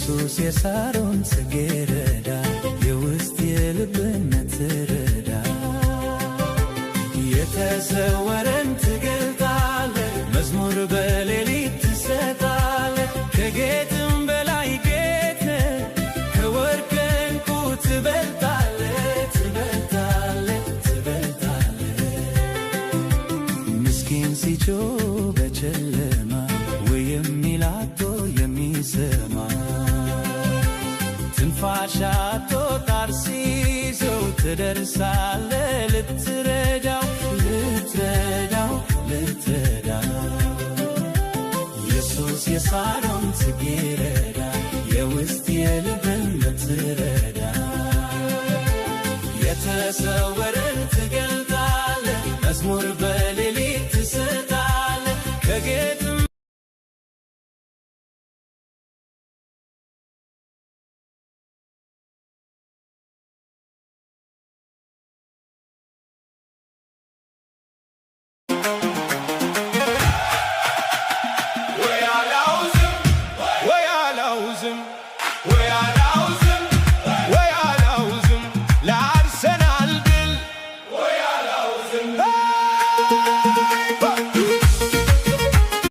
ኢየሱስ የሳሮን ጽጌረዳ የውስጥ የልብን ትረዳ የተሰወረን ትገልጣለህ መዝሙር በሌሊት ትሰጣለህ ከጌጥም በላይ ጌጥ ነህ ከወርቅ ዕንቁ ትበልጣለህ ትበልጣለህ ትበልጣለህ ምስኪን ሲጮህ በጨለማ ወይ የሚላቶ የሚሰማ ትንፋሽ አጥቶ ጣር ሲይዘው ትደርሳለህ ልትረዳው ልትረዳው ልትረዳው ኢየሱስ የሳሮን ጽጌረዳ የውስጥ የልብን ትረዳ የተሰው